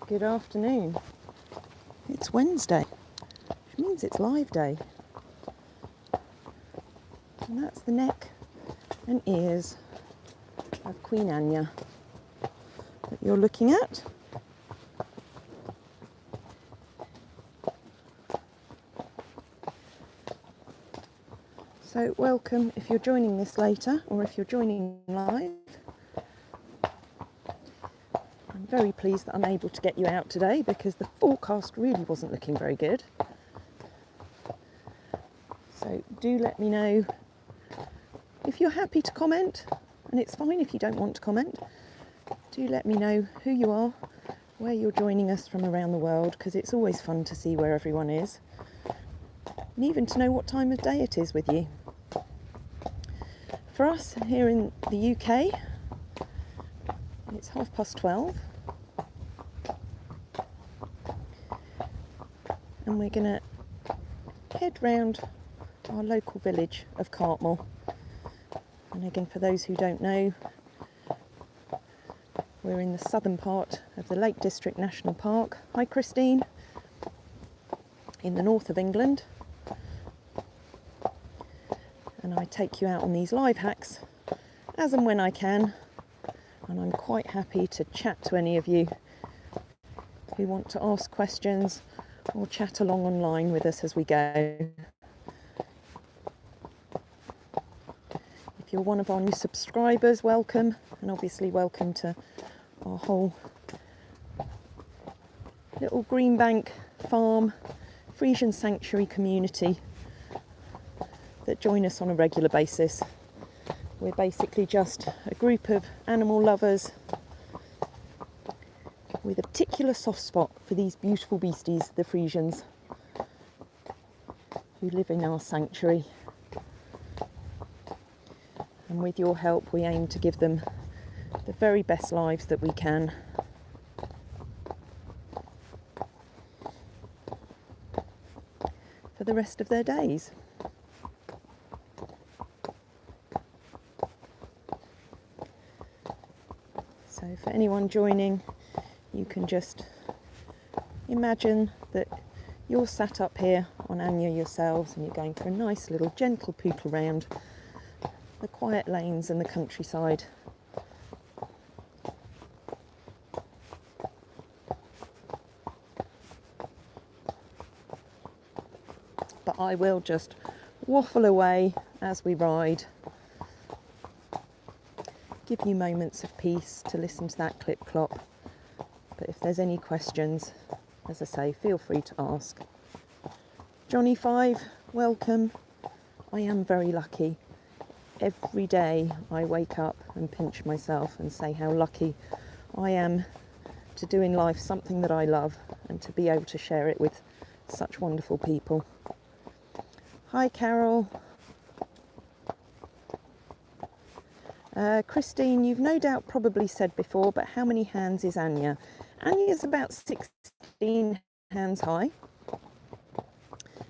Good afternoon. It's Wednesday, which means it's live day. And that's the neck and ears of Queen Anja that you're looking at. So welcome if you're joining this later or if you're joining live. I'm very pleased that I'm able to get you out today because the forecast really wasn't looking very good. So do let me know if you're happy to comment, and it's fine if you don't want to comment. Do let me know who you are, where you're joining us from around the world, because it's always fun to see where everyone is, and even to know what time of day it is with you. For us here in the UK, it's 12:30, and we're going to head round our local village of Cartmel. And again, for those who don't know, we're in the southern part of the Lake District National Park. Hi Christine, in the north of England. And I take you out on these live hacks as and when I can, and I'm quite happy to chat to any of you who want to ask questions or chat along online with us as we go. If you're one of our new subscribers, welcome, and obviously welcome to our whole little Greenbank farm Friesian sanctuary community that join us on a regular basis. We're basically just a group of animal lovers with a particular soft spot for these beautiful beasties, the Friesians, who live in our sanctuary. And with your help, we aim to give them the very best lives that we can. For the rest of their days. So for anyone joining, you can just imagine that you're sat up here on Anja yourselves and you're going for a nice little gentle pootle round the quiet lanes and the countryside. But I will just waffle away as we ride. Give you moments of peace to listen to that clip clop. But if there's any questions, as I say, feel free to ask. Johnny 5, welcome. I am very lucky. Every day I wake up and pinch myself and say how lucky I am to do in life something that I love and to be able to share it with such wonderful people. Hi Carol. Christine, you've no doubt probably said before, but how many hands is Anja? Anja is about 16 hands high,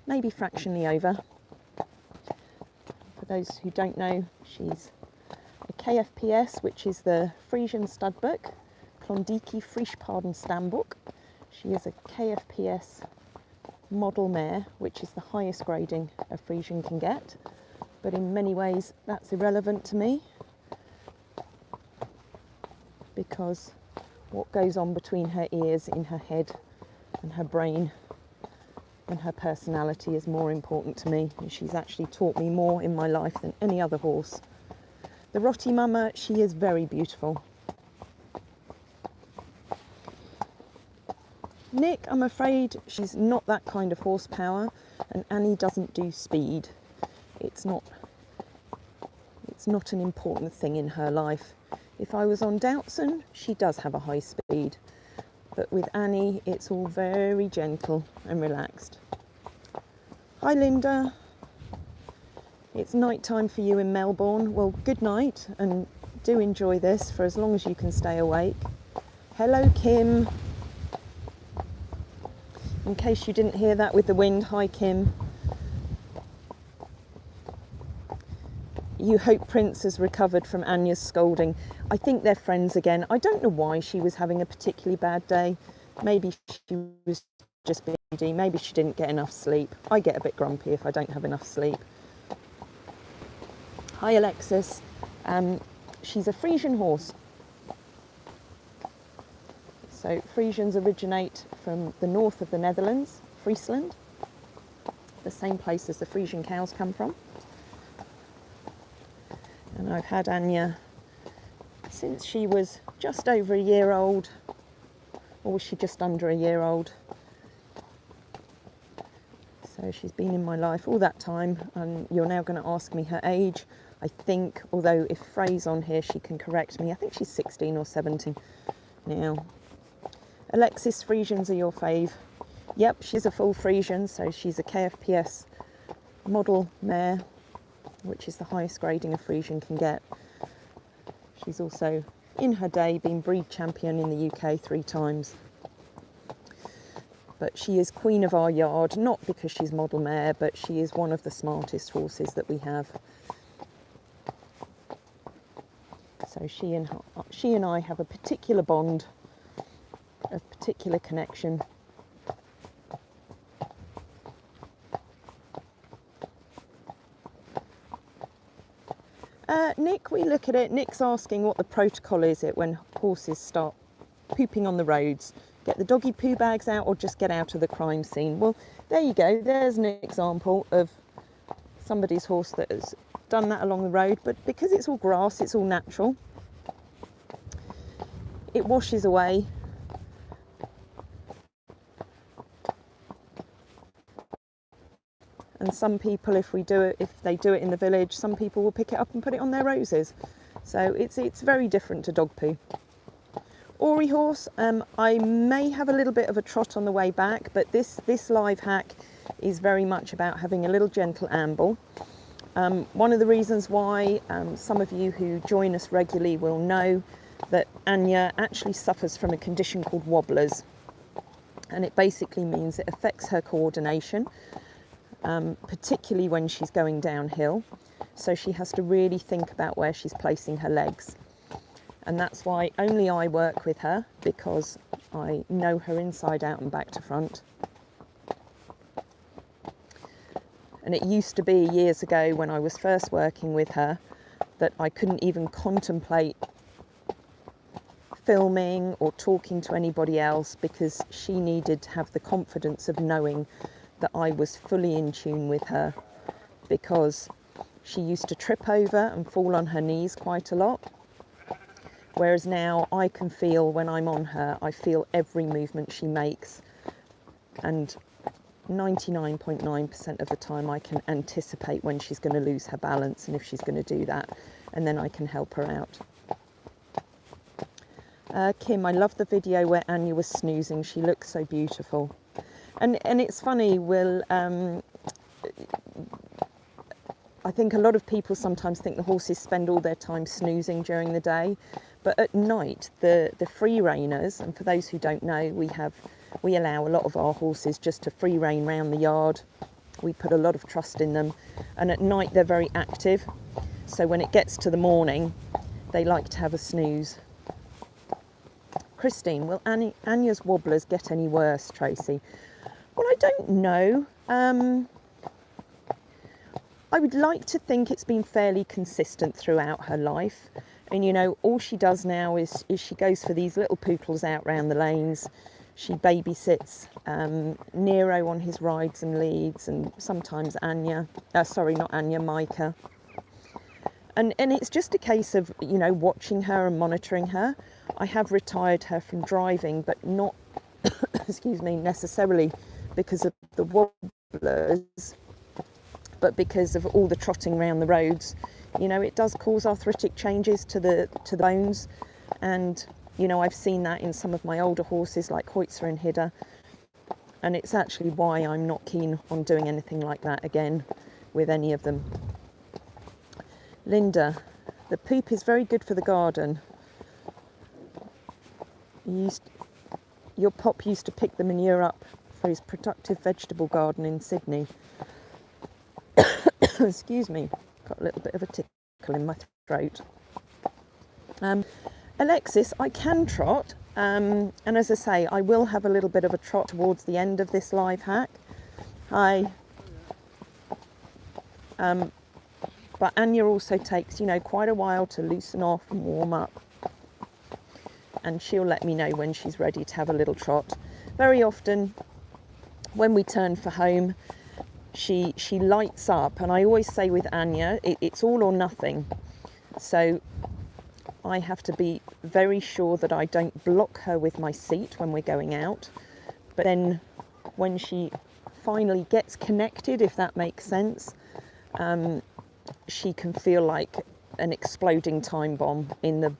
maybe fractionally over. For those who don't know, she's a KFPS, which is the Friesian stud book, Klondike Friespaarden Stamboek. She is a KFPS model mare, which is the highest grading a Friesian can get, but in many ways that's irrelevant to me, because what goes on between her ears, in her head and her brain and her personality is more important to me, and she's actually taught me more in my life than any other horse. The Rotti Mama, she is very beautiful. Nick, I'm afraid she's not that kind of horsepower, and Annie doesn't do speed. It's not an important thing in her life. If I was on Doutzen, she does have a high speed, but with Annie, it's all very gentle and relaxed. Hi Linda. It's night time for you in Melbourne. Well, good night, and do enjoy this for as long as you can stay awake. Hello Kim. In case you didn't hear that with the wind, hi Kim. You hope Prince has recovered from Anja's scolding. I think they're friends again. I don't know why she was having a particularly bad day. Maybe she was just BD, maybe she didn't get enough sleep. I get a bit grumpy if I don't have enough sleep. Hi Alexis, she's a Friesian horse. So Friesians originate from the north of the Netherlands, Friesland, the same place as the Friesian cows come from. And I've had Anja since she was just over a year old, or was she just under a year old? So she's been in my life all that time, and you're now going to ask me her age. I think, although if Frey's on here, she can correct me. I think she's 16 or 17 now. Alexis, Friesians are your fave. Yep, she's a full Friesian, so she's a KFPS model mare, which is the highest grading a Friesian can get. She's also, in her day, been breed champion in the UK 3 times. But she is queen of our yard, not because she's model mare, but she is one of the smartest horses that we have. So she and I have a particular bond, a particular connection. Nick, we look at it. Nick's asking what the protocol is when horses start pooping on the roads. Get the doggy poo bags out or just get out of the crime scene? Well, there you go. There's an example of somebody's horse that has done that along the road, but because it's all grass, it's all natural. It washes away. And some people, if they do it in the village, some people will pick it up and put it on their roses. So it's very different to dog poo. Ori horse, I may have a little bit of a trot on the way back, but this live hack is very much about having a little gentle amble. One of the reasons why some of you who join us regularly will know that Anja actually suffers from a condition called wobblers, and it basically means it affects her coordination, particularly when she's going downhill. So she has to really think about where she's placing her legs. And that's why only I work with her, because I know her inside out and back to front. And it used to be years ago when I was first working with her that I couldn't even contemplate filming or talking to anybody else, because she needed to have the confidence of knowing that I was fully in tune with her, because she used to trip over and fall on her knees quite a lot. Whereas now I can feel, when I'm on her, I feel every movement she makes, and 99.9% of the time I can anticipate when she's going to lose her balance and if she's going to do that, and then I can help her out. Kim, I love the video where Anja was snoozing. She looks so beautiful. And it's funny, I think a lot of people sometimes think the horses spend all their time snoozing during the day, but at night, the free reiners, and for those who don't know, we allow a lot of our horses just to free rein round the yard. We put a lot of trust in them, and at night they're very active. So when it gets to the morning, they like to have a snooze. Christine, will Anja's wobblers get any worse, Tracey? Well, I don't know. I would like to think it's been fairly consistent throughout her life. And, you know, all she does now is she goes for these little poodles out round the lanes. She babysits Nero on his rides and leads, and sometimes Micah. And it's just a case of, you know, watching her and monitoring her. I have retired her from driving, but not, excuse me, necessarily because of the wobblers, but because of all the trotting around the roads. You know, it does cause arthritic changes to the bones, and you know, I've seen that in some of my older horses like Hoytzer and Hidder, and it's actually why I'm not keen on doing anything like that again with any of them. Linda, the poop is very good for the garden. Your pop used to pick the manure up for his productive vegetable garden in Sydney. Excuse me, got a little bit of a tickle in my throat. Alexis, I can trot. And as I say, I will have a little bit of a trot towards the end of this live hack. Hi. But Anja also takes, you know, quite a while to loosen off and warm up. And she'll let me know when she's ready to have a little trot. Very often, when we turn for home, she lights up. And I always say with Anja, it's all or nothing. So I have to be very sure that I don't block her with my seat when we're going out. But then when she finally gets connected, if that makes sense, she can feel like an exploding time bomb in the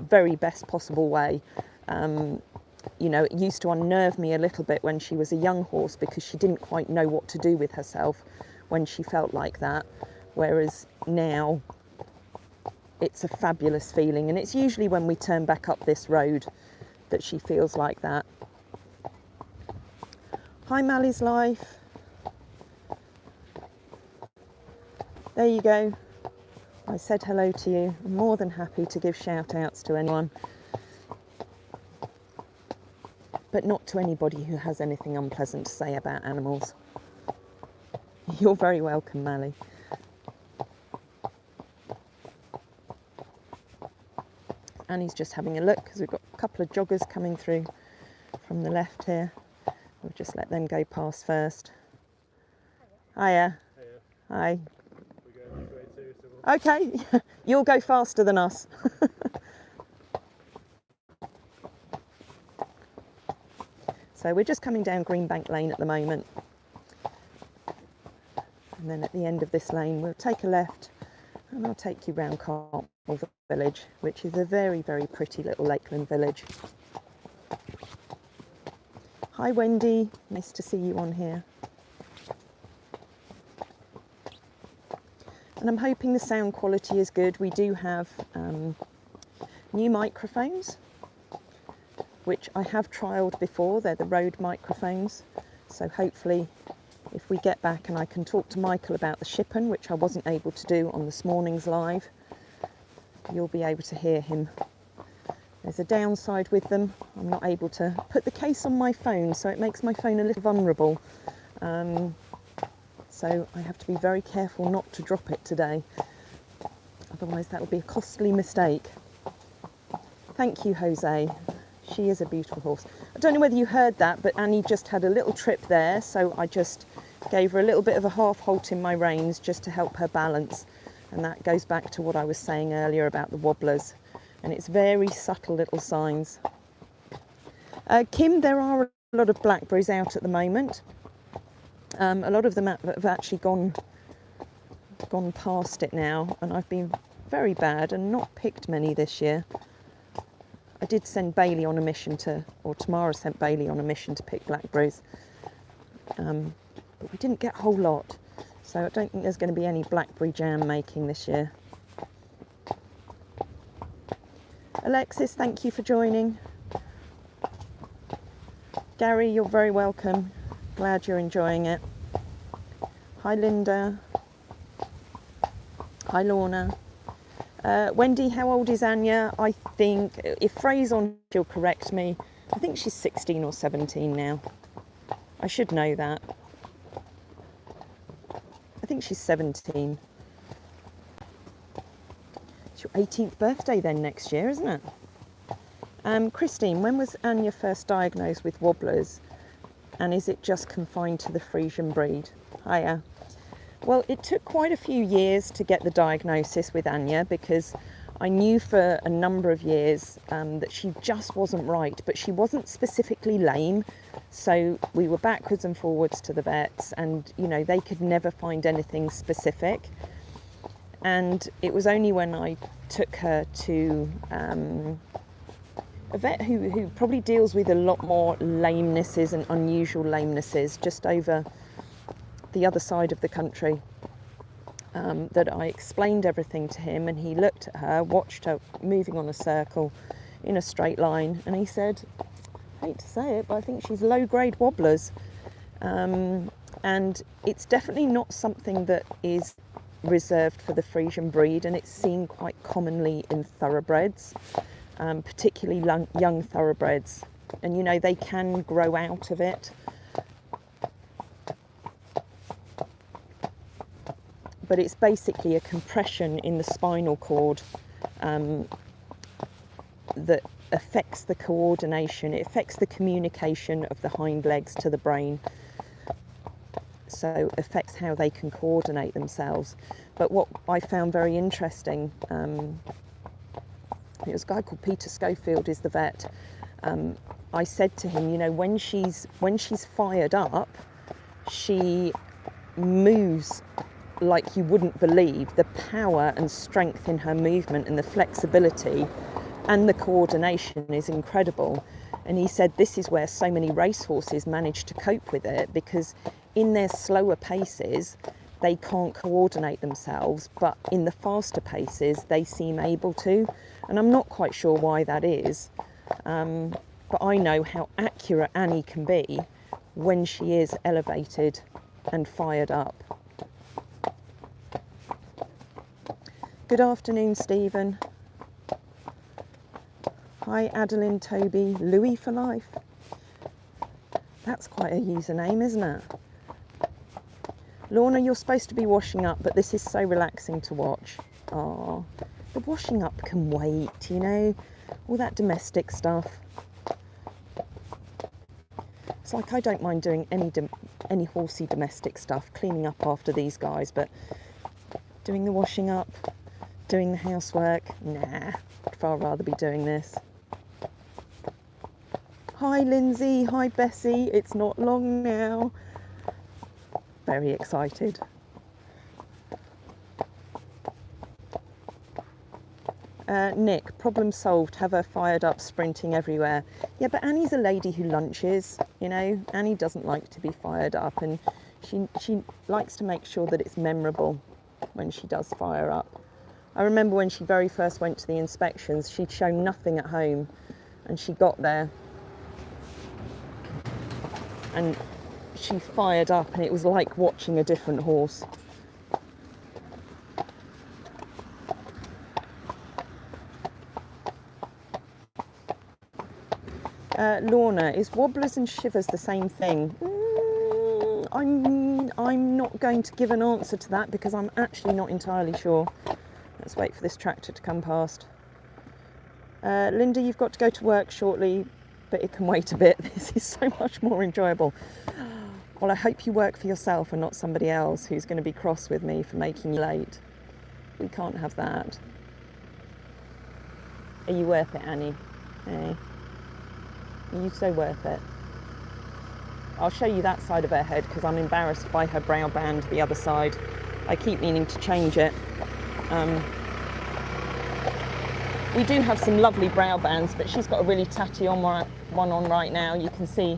very best possible way. You know, it used to unnerve me a little bit when she was a young horse because she didn't quite know what to do with herself when she felt like that. Whereas now, it's a fabulous feeling, and it's usually when we turn back up this road that she feels like that. Hi, Mally's Life. There you go. I said hello to you. I'm more than happy to give shout outs to anyone, but not to anybody who has anything unpleasant to say about animals. You're very welcome, Mally. Annie's just having a look because we've got a couple of joggers coming through from the left here. We'll just let them go past first. Hiya. Hiya. Hi. We're going this way too, so okay, you'll go faster than us. So we're just coming down Greenbank Lane at the moment. And then at the end of this lane, we'll take a left and I'll take you round Cartmel village, which is a very, very pretty little lakeland village. Hi Wendy, nice to see you on here. And I'm hoping the sound quality is good. We do have new microphones, which I have trialled before. They're the Rode microphones. So hopefully if we get back and I can talk to Michael about the shippen, which I wasn't able to do on this morning's live, you'll be able to hear him. There's a downside with them. I'm not able to put the case on my phone, so it makes my phone a little vulnerable. So I have to be very careful not to drop it today. Otherwise that would be a costly mistake. Thank you, Jose. She is a beautiful horse. I don't know whether you heard that, but Annie just had a little trip there, so I just gave her a little bit of a half halt in my reins just to help her balance. And that goes back to what I was saying earlier about the wobblers. And it's very subtle little signs. Kim, there are a lot of blackberries out at the moment. A lot of them have actually gone past it now, and I've been very bad and not picked many this year. I did send Bailey on a mission or Tamara sent Bailey on a mission to pick blackberries, but we didn't get a whole lot, so I don't think there's going to be any blackberry jam making this year. Alexis, thank you for joining. Gary, you're very welcome. Glad you're enjoying it. Hi Linda. Hi Lorna. Wendy, how old is Anja? I think, if Frey's on, she'll correct me. I think she's 16 or 17 now. I should know that. I think she's 17. It's your 18th birthday then next year, isn't it? Christine, when was Anja first diagnosed with wobblers? And is it just confined to the Friesian breed? Hiya. Well, it took quite a few years to get the diagnosis with Anja because I knew for a number of years that she just wasn't right, but she wasn't specifically lame. So we were backwards and forwards to the vets and, you know, they could never find anything specific. And it was only when I took her to a vet who probably deals with a lot more lamenesses and unusual lamenesses just over the other side of the country, that I explained everything to him, and he looked at her, watched her moving on a circle in a straight line, and he said, I hate to say it, but I think she's low-grade wobblers. And it's definitely not something that is reserved for the Friesian breed, and it's seen quite commonly in thoroughbreds. particularly young thoroughbreds. And you know, they can grow out of it. But it's basically a compression in the spinal cord that affects the coordination. It affects the communication of the hind legs to the brain. So affects how they can coordinate themselves. But what I found very interesting, it was a guy called Peter Schofield is the vet. I said to him, you know, when she's fired up, she moves like you wouldn't believe. The power and strength in her movement and the flexibility and the coordination is incredible. And he said this is where so many racehorses manage to cope with it, because in their slower paces they can't coordinate themselves, but in the faster paces they seem able to. And I'm not quite sure why that is, but I know how accurate Annie can be when she is elevated and fired up. Good afternoon, Stephen. Hi, Adeline, Toby, Louis for life. That's quite a username, isn't it? Lorna, you're supposed to be washing up, but this is so relaxing to watch. Oh, the washing up can wait, you know, all that domestic stuff. It's like I don't mind doing any horsey domestic stuff, cleaning up after these guys, but doing the washing up, doing the housework, nah, I'd far rather be doing this. Hi Lindsay, hi Bessie, it's not long now. Very excited. Nick, problem solved, have her fired up, sprinting everywhere. Yeah, but Annie's a lady who lunches, you know. Annie doesn't like to be fired up, and she likes to make sure that it's memorable when she does fire up. I remember when she very first went to the inspections, she'd shown nothing at home, and she got there and she fired up, and it was like watching a different horse. Lorna, is wobblers and shivers the same thing? I'm not going to give an answer to that because I'm actually not entirely sure. Let's wait for this tractor to come past. Linda, you've got to go to work shortly, but it can wait a bit. This is so much more enjoyable. Well, I hope you work for yourself and not somebody else who's going to be cross with me for making you late. We can't have that. Are you worth it, Annie? Eh? Are you so worth it? I'll show you that side of her head because I'm embarrassed by her brow band, the other side. I keep meaning to change it. We do have some lovely brow bands, but she's got a really tatty one on right now. You can see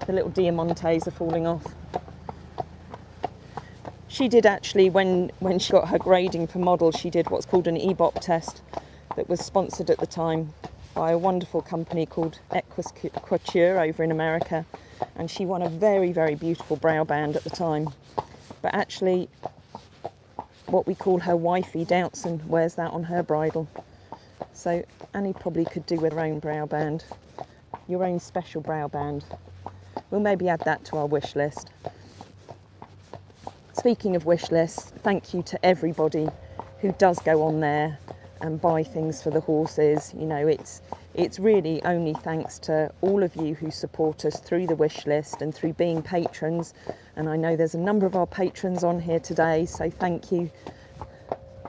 the little diamantes are falling off. She did actually, when she got her grading for model, she did what's called an EBOP test that was sponsored at the time by a wonderful company called Equus Couture over in America, and she won a very, very beautiful brow band at the time. But actually, what we call her wifey, Doubtson, wears that on her bridle. So Annie probably could do with her own brow band, your own special brow band. We'll maybe add that to our wish list. Speaking of wish lists, thank you to everybody who does go on there and buy things for the horses. You know, it's really only thanks to all of you who support us through the wish list and through being patrons. And I know there's a number of our patrons on here today, so thank you,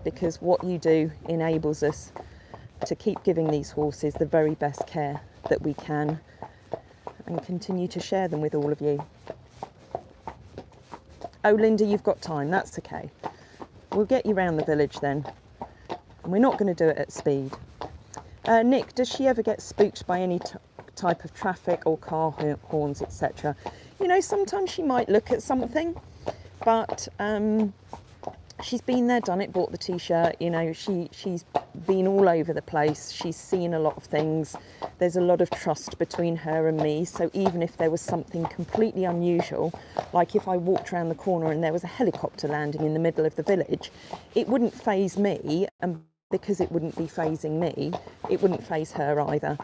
because what you do enables us to keep giving these horses the very best care that we can and continue to share them with all of you. Oh, Linda, you've got time. That's okay. We'll get you round the village then. And we're not going to do it at speed. Nick, does she ever get spooked by any type of traffic or car horns, etc.? You know, sometimes she might look at something, but she's been there, done it, bought the t-shirt. You know, she's been all over the place. She's seen a lot of things. There's a lot of trust between her and me. So even if there was something completely unusual, like if I walked around the corner and there was a helicopter landing in the middle of the village, it wouldn't faze me. And because it wouldn't be phasing me, it wouldn't phase her either.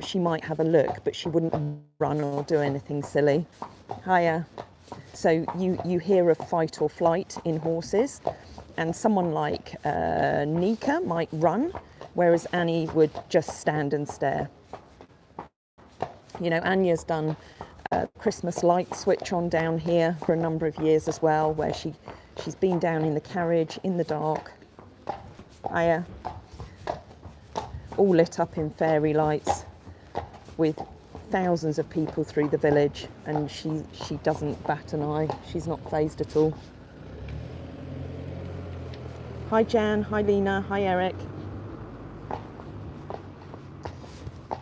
She might have a look, but she wouldn't run or do anything silly. Hiya. So you hear of fight or flight in horses, and someone like Nika might run, whereas Annie would just stand and stare. You know, Anja's done Christmas light switch on down here for a number of years as well, where she's been down in the carriage in the dark. Hiya. All lit up in fairy lights with thousands of people through the village, and she doesn't bat an eye. She's not phased at all. Hi Jan, hi Lena, hi Eric.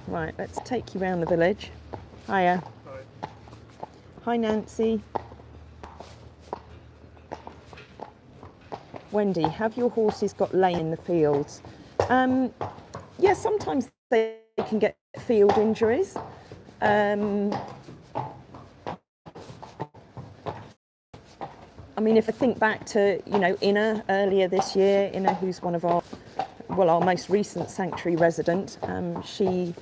Right, let's take you around the village. Hiya. Hi. Hi Nancy. Wendy, have your horses got lay in the fields? Yeah, sometimes they can get field injuries. I mean, if I think back to, you know, Inna earlier this year, Inna, who's one of our most recent sanctuary resident, she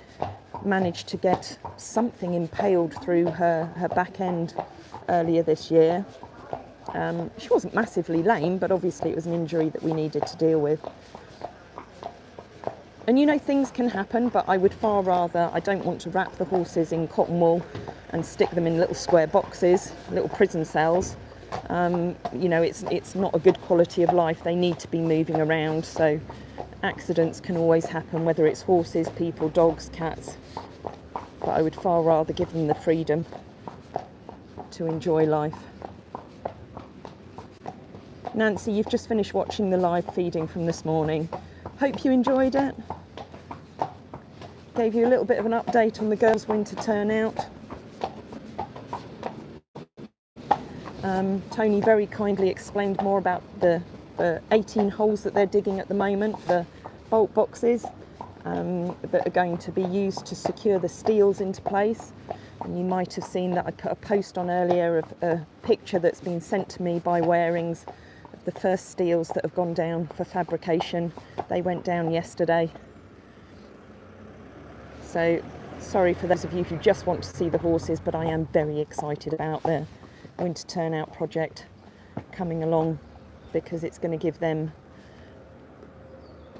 managed to get something impaled through her back end earlier this year. She wasn't massively lame, but obviously it was an injury that we needed to deal with. And you know, things can happen, but I would far rather, I don't want to wrap the horses in cotton wool and stick them in little square boxes, little prison cells. You know, it's not a good quality of life. They need to be moving around, so accidents can always happen, whether it's horses, people, dogs, cats. But I would far rather give them the freedom to enjoy life. Nancy, you've just finished watching the live feeding from this morning. Hope you enjoyed it. Gave you a little bit of an update on the girls' winter turnout. Tony very kindly explained more about the 18 holes that they're digging at the moment for bolt boxes that are going to be used to secure the steels into place. And you might have seen that I put a post on earlier of a picture that's been sent to me by Warings of the first steels that have gone down for fabrication. They went down yesterday. So sorry for those of you who just want to see the horses, but I am very excited about the winter turnout project coming along, because it's going to give them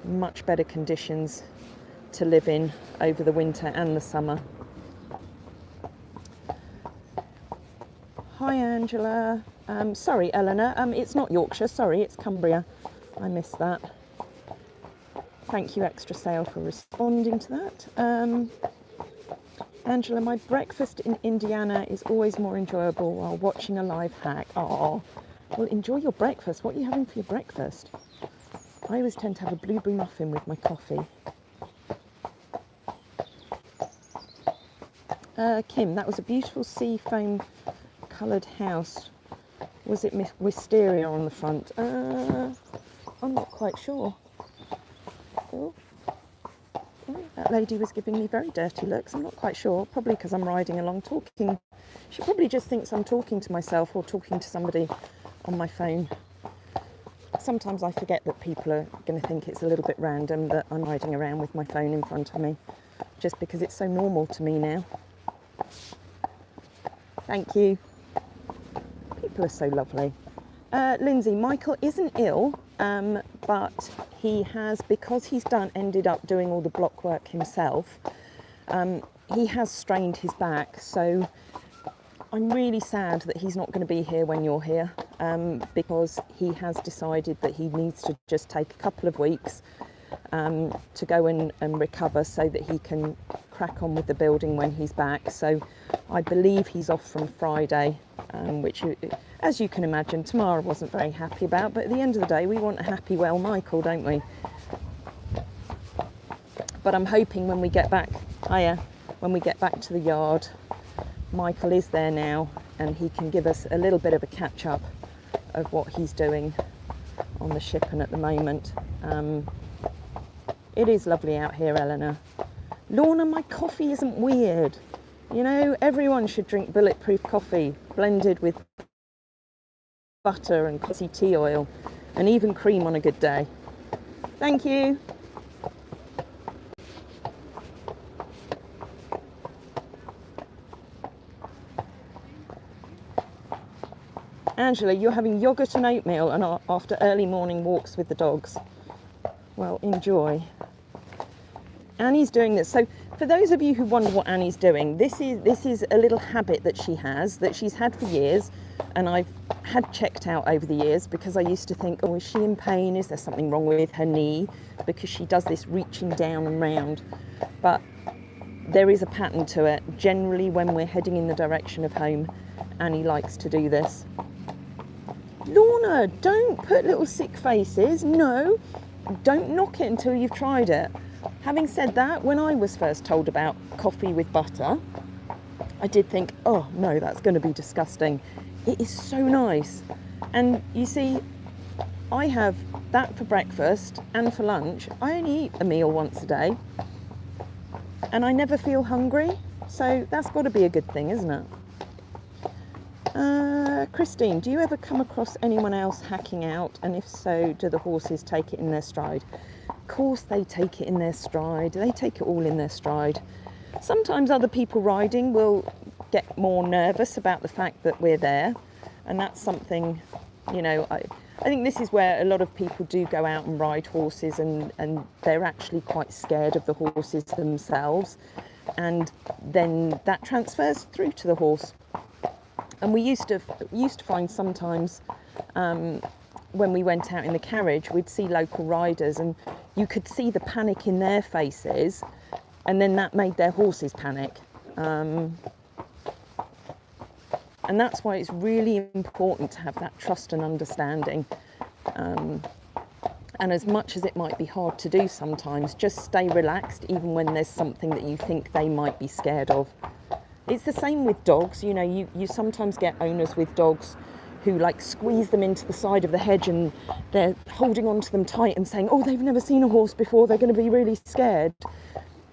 much better conditions to live in over the winter and the summer. Hi Angela. Sorry Eleanor, it's not Yorkshire, sorry, it's Cumbria. I missed that. Thank you Extra Sale for responding to that. Angela, my breakfast in Indiana is always more enjoyable while watching a live hack. Oh, well, enjoy your breakfast. What are you having for your breakfast? I always tend to have a blueberry muffin with my coffee. Kim, that was a beautiful sea foam coloured house. Was it wisteria on the front? I'm not quite sure. Oh. That lady was giving me very dirty looks. I'm not quite sure, probably because I'm riding along talking. She probably just thinks I'm talking to myself or talking to somebody on my phone. Sometimes I forget that people are going to think it's a little bit random that I'm riding around with my phone in front of me, just because it's so normal to me now. Thank you. People are so lovely. Lindsay, Michael isn't ill, but he has, because he's ended up doing all the block work himself, he has strained his back. So I'm really sad that he's not going to be here when you're here, because he has decided that he needs to just take a couple of weeks to go and recover so that he can crack on with the building when he's back. So I believe he's off from Friday, which, as you can imagine, Tamara wasn't very happy about, but at the end of the day we want a happy, well Michael, don't we? But I'm hoping when we get back, when we get back to the yard, Michael is there now and he can give us a little bit of a catch up of what he's doing on the ship and at the moment. It is lovely out here, Eleanor. Lorna, my coffee isn't weird. You know, everyone should drink bulletproof coffee blended with butter and coffee tea oil and even cream on a good day. Thank you. Angela, you're having yogurt and oatmeal and after early morning walks with the dogs. Well, enjoy. Annie's doing this. So for those of you who wonder what Annie's doing, this is a little habit that she has, that she's had for years, and I've had checked out over the years because I used to think, oh, is she in pain? Is there something wrong with her knee? Because she does this reaching down and round. But there is a pattern to it. Generally, when we're heading in the direction of home, Annie likes to do this. Lorna, don't put little sick faces. No, don't knock it until you've tried it. Having said that, when I was first told about coffee with butter, I did think, oh no, that's going to be disgusting. It is so nice. And you see, I have that for breakfast and for lunch. I only eat a meal once a day and I never feel hungry. So that's got to be a good thing, isn't it? Christine, do you ever come across anyone else hacking out? And if so, do the horses take it in their stride? Of course they take it in their stride. They take it all in their stride. Sometimes other people riding will get more nervous about the fact that we're there. And that's something, you know, I think this is where a lot of people do go out and ride horses and they're actually quite scared of the horses themselves. And then that transfers through to the horse. And we used to find sometimes when we went out in the carriage, we'd see local riders and you could see the panic in their faces, and then that made their horses panic. And that's why it's really important to have that trust and understanding. And as much as it might be hard to do sometimes, just stay relaxed even when there's something that you think they might be scared of. It's the same with dogs. You know, you sometimes get owners with dogs who like squeeze them into the side of the hedge and they're holding on to them tight and saying, oh, they've never seen a horse before, they're going to be really scared.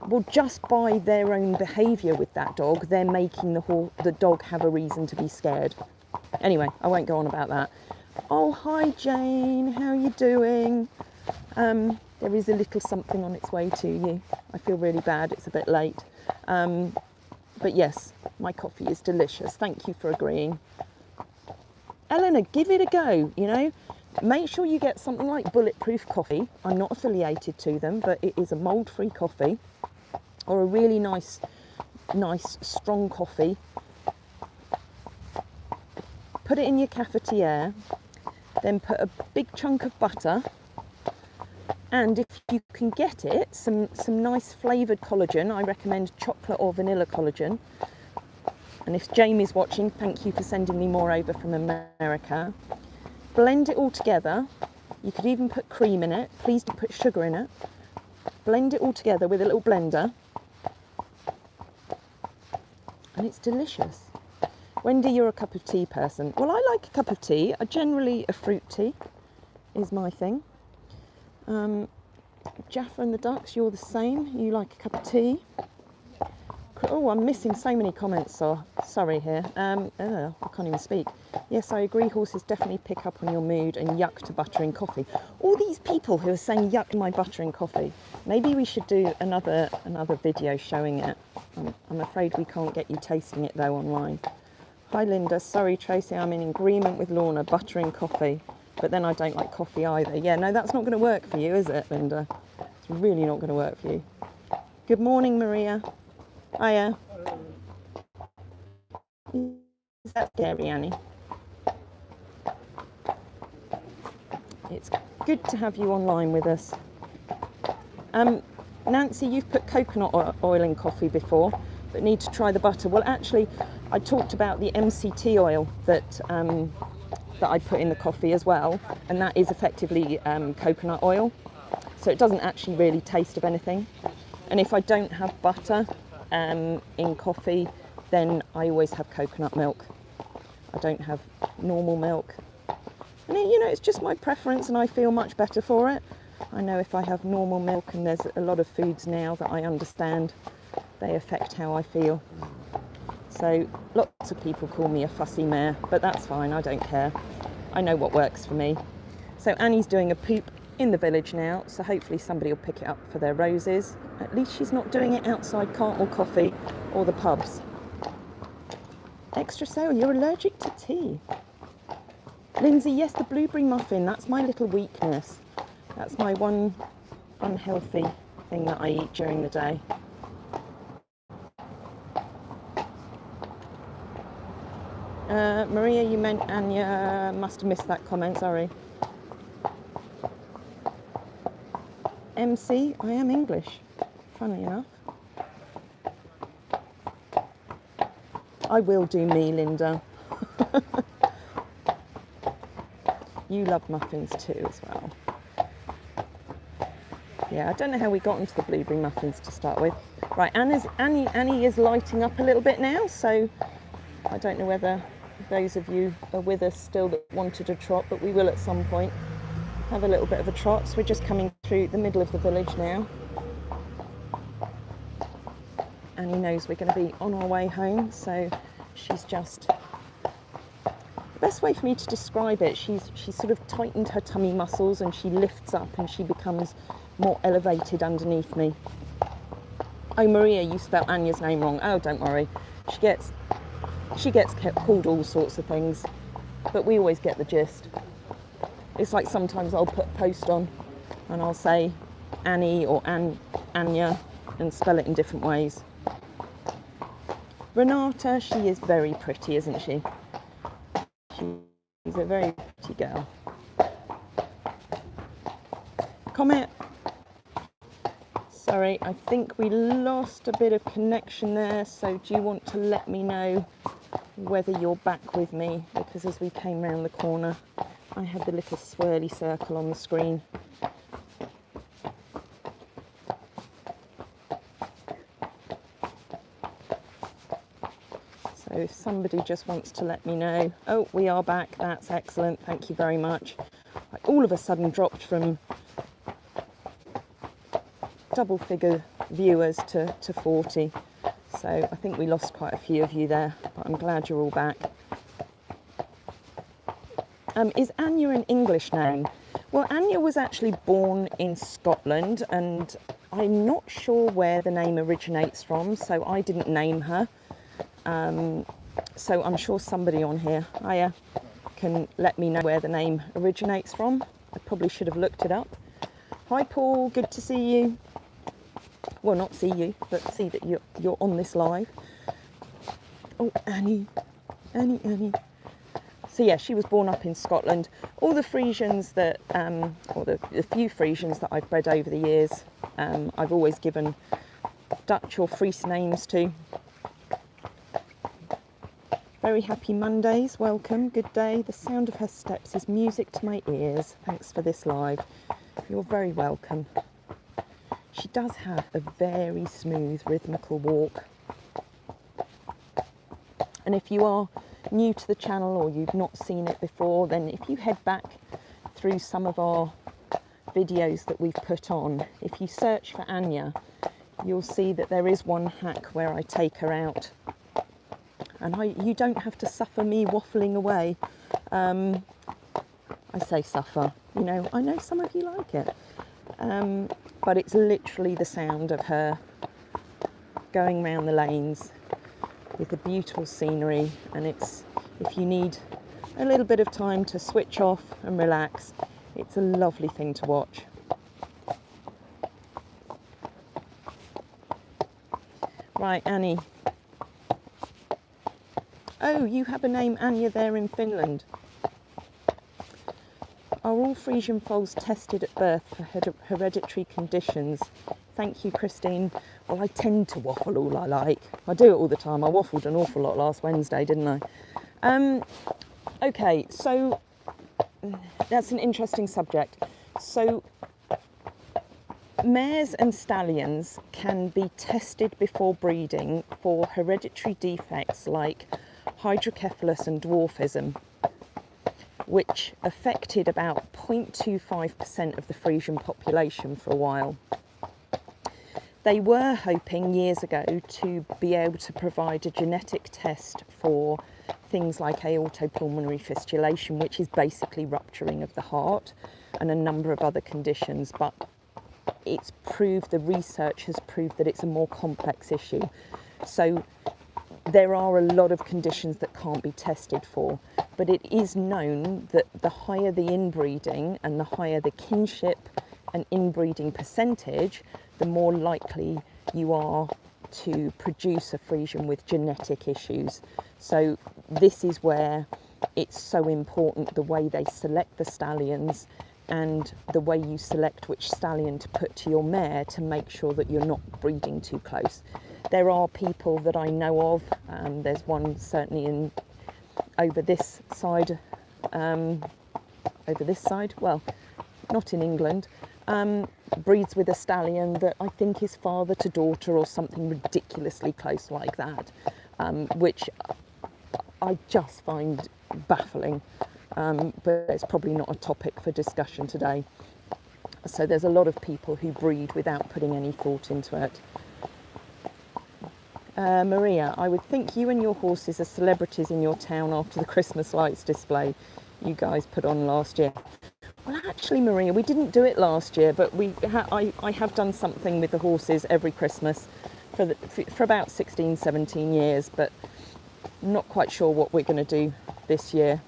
Well, just by their own behaviour with that dog, they're making the dog have a reason to be scared. Anyway, I won't go on about that. Oh, hi Jane, how are you doing? There is a little something on its way to you. I feel really bad, it's a bit late. But yes, my coffee is delicious. Thank you for agreeing. Eleanor, give it a go, you know. Make sure you get something like Bulletproof Coffee. I'm not affiliated to them, but it is a mold-free coffee, or a really nice, strong coffee. Put it in your cafetiere, then put a big chunk of butter, and if you can get it, some nice flavoured collagen. I recommend chocolate or vanilla collagen. And if Jamie's watching, thank you for sending me more over from America. Blend it all together. You could even put cream in it. Please don't put sugar in it. Blend it all together with a little blender. And it's delicious. Wendy, you're a cup of tea person. Well, I like a cup of tea. Generally, a fruit tea is my thing. Jaffa and the Ducks, you're the same. You like a cup of tea. Oh, I'm missing so many comments, so sorry here. I can't even speak. Yes, I agree, horses definitely pick up on your mood, and yuck to butter in coffee. All these people who are saying yuck to my butter in coffee. Maybe we should do another video showing it. I'm afraid we can't get you tasting it though online. Hi Linda, sorry Tracy, I'm in agreement with Lorna, butter in coffee. But then I don't like coffee either. Yeah, no, that's not going to work for you, is it, Linda? It's really not going to work for you. Good morning, Maria. Hiya. Is that scary, Annie? It's good to have you online with us. Nancy, you've put coconut oil in coffee before, but need to try the butter. Well, actually, I talked about the MCT oil that I put in the coffee as well, and that is effectively coconut oil, so it doesn't actually really taste of anything. And if I don't have butter in coffee, then I always have coconut milk. I don't have normal milk, and you know, it's just my preference, and I feel much better for it. I know if I have normal milk, and there's a lot of foods now that I understand they affect how I feel. So lots of people call me a fussy mare, but that's fine, I don't care. I know what works for me. So Annie's doing a poop in the village now, so hopefully somebody will pick it up for their roses. At least she's not doing it outside Cartmel Coffee or the pubs. Extra sale, you're allergic to tea. Lindsay, yes, the blueberry muffin, that's my little weakness. That's my one unhealthy thing that I eat during the day. Maria, you meant Anja, must have missed that comment, sorry. MC, I am English, funnily enough. I will do me, Linda. You love muffins too as well. Yeah, I don't know how we got into the blueberry muffins to start with. Right, Annie is lighting up a little bit now, so I don't know whether those of you are with us still that wanted a trot, but we will at some point have a little bit of a trot. So we're just coming through the middle of the village now. Annie knows we're going to be on our way home, so she's just... The best way for me to describe it, she's sort of tightened her tummy muscles and she lifts up and she becomes more elevated underneath me. Oh, Maria, you spelled Anja's name wrong. Oh, don't worry. She gets called all sorts of things, but we always get the gist. It's like sometimes I'll put a post on and I'll say Annie or Anja and spell it in different ways. Renata, she is very pretty, isn't she? She's a very pretty girl. Comment. Sorry, I think we lost a bit of connection there, so do you want to let me know whether you're back with me? Because as we came round the corner, I had the little swirly circle on the screen. So if somebody just wants to let me know. Oh, we are back. That's excellent. Thank you very much. I all of a sudden dropped from double figure viewers to 40. So I think we lost quite a few of you there, but I'm glad you're all back. Is Anja an English name? Well, Anja was actually born in Scotland, and I'm not sure where the name originates from, so I didn't name her. So I'm sure somebody on here, Anja, can let me know where the name originates from. I probably should have looked it up. Hi Paul, good to see you. Well, not see you, but see that you're on this live. Oh, Annie. So yeah, she was born up in Scotland. All the Friesians that, or the few Friesians that I've bred over the years, I've always given Dutch or Fries names to. Very happy Mondays, welcome, good day. The sound of her steps is music to my ears. Thanks for this live. You're very welcome. She does have a very smooth, rhythmical walk. And if you are new to the channel or you've not seen it before, then if you head back through some of our videos that we've put on, if you search for Anja, you'll see that there is one hack where I take her out. And you don't have to suffer me waffling away. I say suffer, you know, I know some of you like it. But it's literally the sound of her going round the lanes with the beautiful scenery, and it's, if you need a little bit of time to switch off and relax, it's a lovely thing to watch. Right, Annie. Oh, you have a name Anja there in Finland. Are all Friesian foals tested at birth for hereditary conditions? Thank you, Christine. Well, I tend to waffle all I like. I do it all the time. I waffled an awful lot last Wednesday, didn't I? Okay, so that's an interesting subject. So mares and stallions can be tested before breeding for hereditary defects like hydrocephalus and dwarfism, which affected about 0.25% of the Friesian population for a while. They were hoping years ago to be able to provide a genetic test for things like aortopulmonary fistulation, which is basically rupturing of the heart. and a number of other conditions, but it's proved, the research has proved that it's a more complex issue. So there are a lot of conditions that can't be tested for, but it is known that the higher the inbreeding and the higher the kinship and inbreeding percentage, the more likely you are to produce a Friesian with genetic issues. So this is where it's so important, the way they select the stallions and the way you select which stallion to put to your mare to make sure that you're not breeding too close. There are people that I know of, there's one certainly over this side, well, not in England, breeds with a stallion that I think is father to daughter or something ridiculously close like that, which I just find baffling, but it's probably not a topic for discussion today. So there's a lot of people who breed without putting any thought into it. Maria, I would think you and your horses are celebrities in your town after the Christmas lights display you guys put on last year. Well, actually, Maria, we didn't do it last year, but I have done something with the horses every Christmas for about 16, 17 years, but I'm not quite sure what we're going to do this year.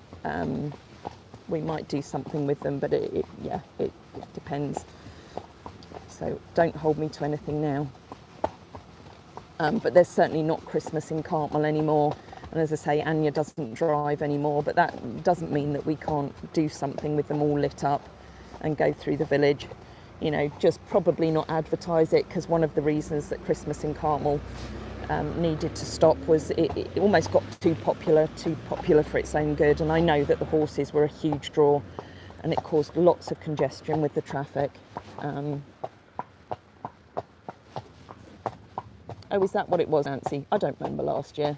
We might do something with them, but it depends. So don't hold me to anything now. But there's certainly not Christmas in Cartmel anymore. And as I say, Anja doesn't drive anymore, but that doesn't mean that we can't do something with them all lit up and go through the village. You know, just probably not advertise it, because one of the reasons that Christmas in Cartmel needed to stop was it almost got too popular for its own good. And I know that the horses were a huge draw and it caused lots of congestion with the traffic. Oh, is that what it was, Nancy? I don't remember last year.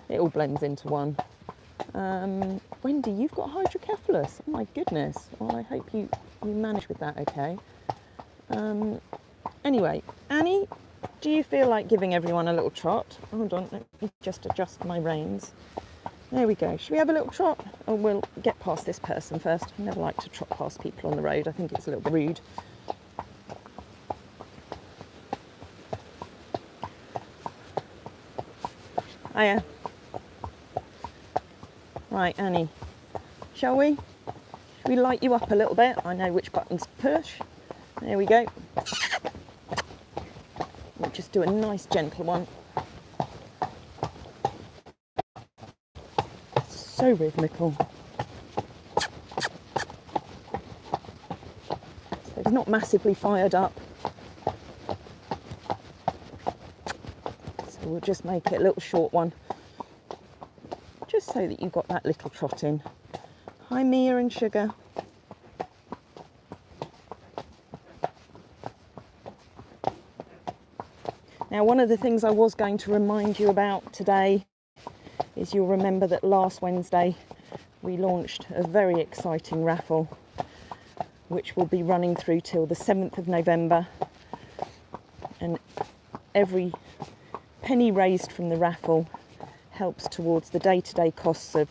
It all blends into one. Wendy, you've got hydrocephalus. Oh my goodness. Well, I hope you manage with that okay. Anyway, Annie, do you feel like giving everyone a little trot? Hold on, let me just adjust my reins. There we go. Should we have a little trot? Or we'll get past this person first. I never like to trot past people on the road. I think it's a little bit rude. Hiya. Right, Annie, shall we? Should we light you up a little bit? I know which buttons to push. There we go. We'll just do a nice gentle one. So rhythmical. So it's not massively fired up. We'll just make it a little short one, just so that you've got that little trot in. Hi, Mia and Sugar. Now, one of the things I was going to remind you about today is you'll remember that last Wednesday we launched a very exciting raffle, which will be running through till the 7th of November, and every penny raised from the raffle helps towards the day-to-day costs of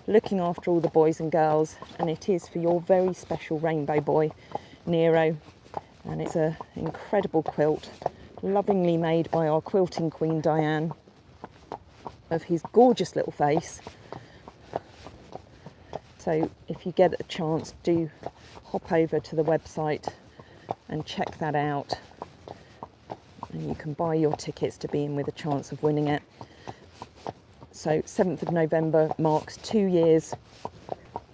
looking after all the boys and girls, and it is for your very special rainbow boy, Nero. And it's an incredible quilt, lovingly made by our quilting queen Diane, of his gorgeous little face. So if you get a chance, do hop over to the website and check that out. And you can buy your tickets to be in with a chance of winning it. So 7th of November marks 2 years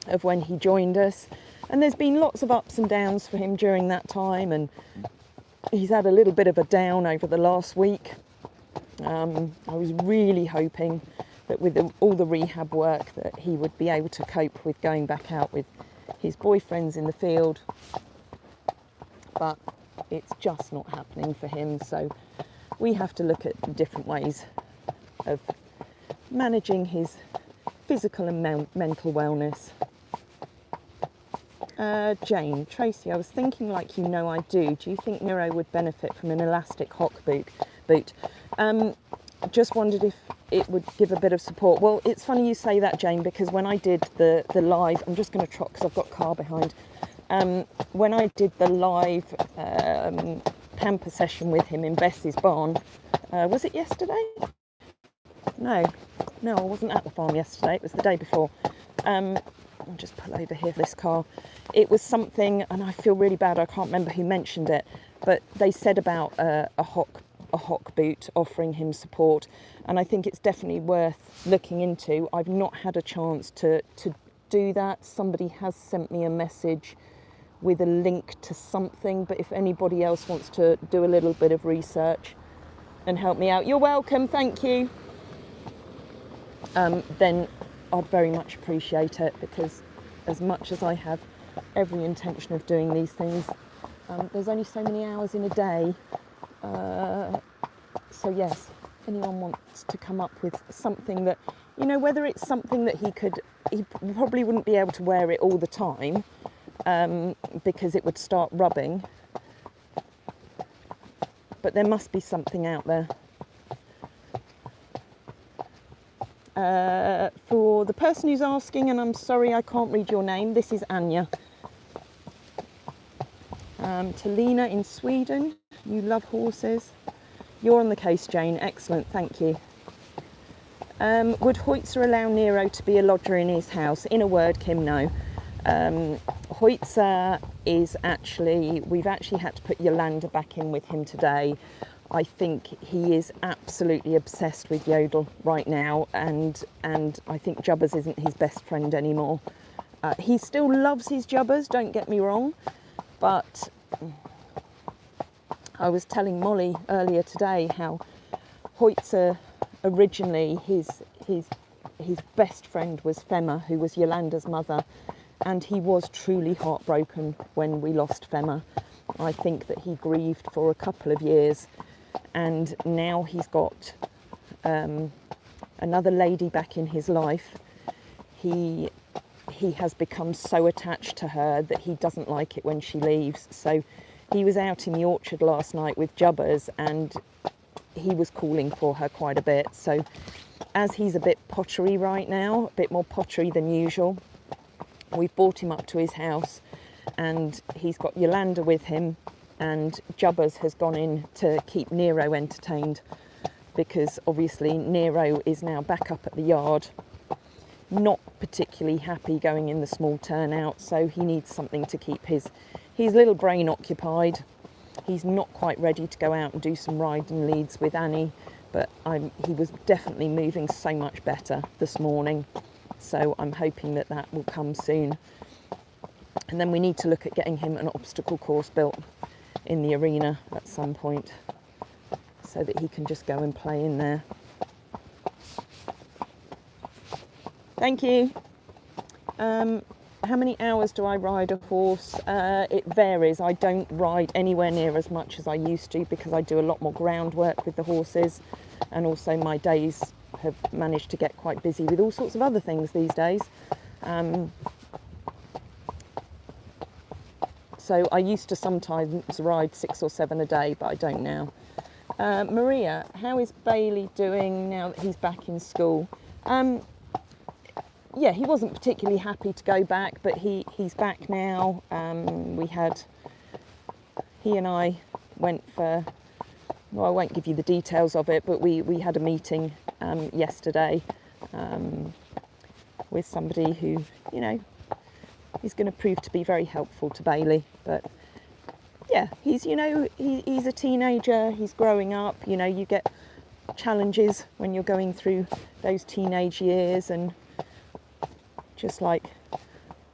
of when he joined us, and there's been lots of ups and downs for him during that time, and he's had a little bit of a down over the last week. I was really hoping that with all the rehab work that he would be able to cope with going back out with his boyfriends in the field, but it's just not happening for him. So we have to look at different ways of managing his physical and mental wellness. Jane, Tracey, I was thinking, like you know I do you think Nero would benefit from an elastic hock boot? Just wondered if it would give a bit of support. Well, it's funny you say that, Jane, because when I did the live, I'm just going to trot because I've got a car behind. When I did the live pamper session with him in Bess's barn, was it yesterday? No, I wasn't at the farm yesterday. It was the day before. I'll just pull over here for this car. It was something, and I feel really bad. I can't remember who mentioned it, but they said about a hock boot offering him support, and I think it's definitely worth looking into. I've not had a chance to do that. Somebody has sent me a message with a link to something, but if anybody else wants to do a little bit of research and help me out, you're welcome, thank you. Then I'd very much appreciate it, because as much as I have every intention of doing these things, there's only so many hours in a day. So yes, if anyone wants to come up with something that, you know, whether it's something that he probably wouldn't be able to wear it all the time, because it would start rubbing, but there must be something out there. For the person who's asking, and I'm sorry I can't read your name, this is Anja. To Lena in Sweden, you love horses. You're on the case, Jane. Excellent, thank you. Would Hoitzer allow Nero to be a lodger in his house? In a word, Kim, no. Hoitzer is we've actually had to put Yolanda back in with him today. I think he is absolutely obsessed with Yodel right now, and I think Jubbers isn't his best friend anymore. He still loves his Jubbers, don't get me wrong, but I was telling Molly earlier today how Hoitzer originally his best friend was Femma, who was Yolanda's mother, and he was truly heartbroken when we lost Femma. I think that he grieved for a couple of years, and now he's got another lady back in his life. He has become so attached to her that he doesn't like it when she leaves. So he was out in the orchard last night with Jubbers, and he was calling for her quite a bit. So as he's a bit pottery right now, a bit more pottery than usual, we've brought him up to his house, and he's got Yolanda with him, and Jubbers has gone in to keep Nero entertained, because obviously Nero is now back up at the yard, not particularly happy going in the small turnout, so he needs something to keep his little brain occupied. He's not quite ready to go out and do some riding leads with Annie, but he was definitely moving so much better this morning, so I'm hoping that will come soon. And then we need to look at getting him an obstacle course built in the arena at some point, so that he can just go and play in there. Thank you. How many hours do I ride a horse? It varies. I don't ride anywhere near as much as I used to, because I do a lot more groundwork with the horses, and also my days have managed to get quite busy with all sorts of other things these days. So I used to sometimes ride 6 or 7 a day, but I don't now. Maria, how is Bailey doing now that he's back in school? Yeah, he wasn't particularly happy to go back, but he's back now. He and I went for, well, I won't give you the details of it, but we had a meeting yesterday with somebody who, you know, is going to prove to be very helpful to Bailey. But yeah, he's a teenager, he's growing up, you know, you get challenges when you're going through those teenage years, and just like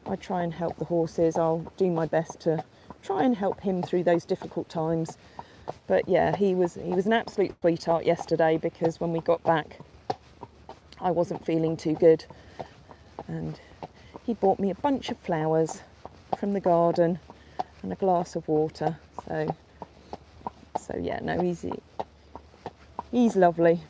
I try and help the horses, I'll do my best to try and help him through those difficult times. But yeah, he was an absolute sweetheart yesterday, because when we got back I wasn't feeling too good, and he bought me a bunch of flowers from the garden and a glass of water. So yeah, no, he's lovely.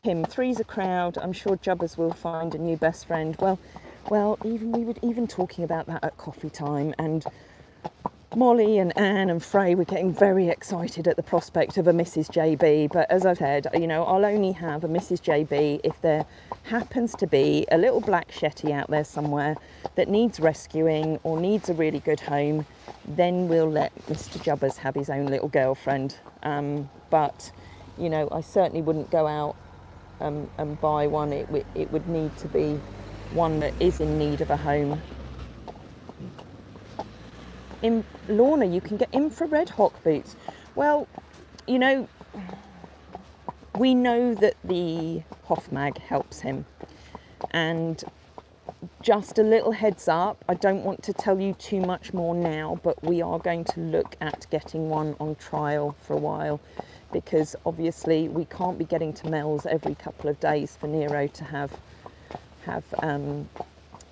Kim, 3's a crowd. I'm sure Jubbers will find a new best friend. Well, we were even talking about that at coffee time, and Molly and Anne and Frey were getting very excited at the prospect of a Mrs. JB, but as I've said, you know, I'll only have a Mrs. JB if there happens to be a little black shetty out there somewhere that needs rescuing or needs a really good home. Then we'll let Mr. Jubbers have his own little girlfriend. But, you know, I certainly wouldn't go out and buy one. It would need to be one that is in need of a home. In Lorna, you can get infrared hawk boots. Well, you know, we know that the Hoffmag helps him, and just a little heads up, I don't want to tell you too much more now, but we are going to look at getting one on trial for a while, because obviously we can't be getting to Mel's every couple of days for Nero to have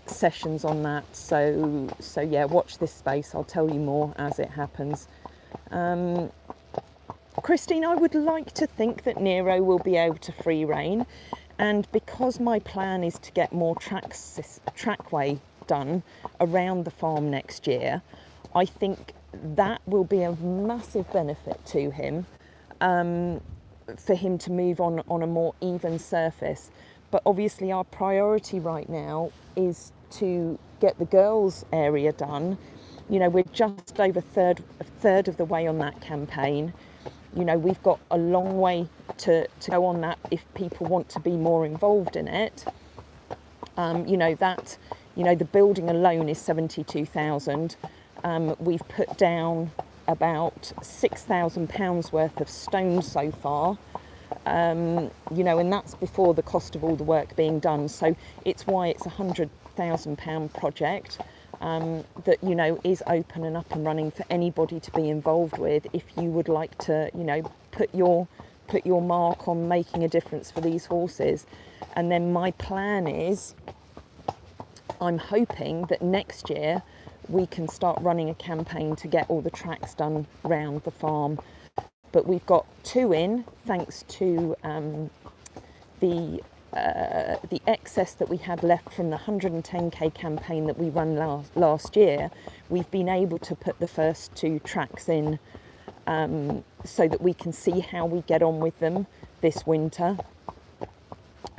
sessions on that. So yeah, watch this space. I'll tell you more as it happens. Christine, I would like to think that Nero will be able to free rein, and because my plan is to get more trackway done around the farm next year, I think that will be a massive benefit to him, for him to move on a more even surface. But obviously our priority right now is to get the girls' area done. You know, we're just over a third of the way on that campaign. You know, we've got a long way to go on that if people want to be more involved in it. You know, the building alone is 72,000. We've put down about £6,000 worth of stone so far. You know, and that's before the cost of all the work being done. So it's why it's £100,000 project that, you know, is open and up and running for anybody to be involved with if you would like to, you know, put your mark on making a difference for these horses. And then my plan is, I'm hoping that next year we can start running a campaign to get all the tracks done round the farm. But we've got 2 in, thanks to the excess that we had left from the 110k campaign that we run last year. We've been able to put the first 2 tracks in, so that we can see how we get on with them this winter.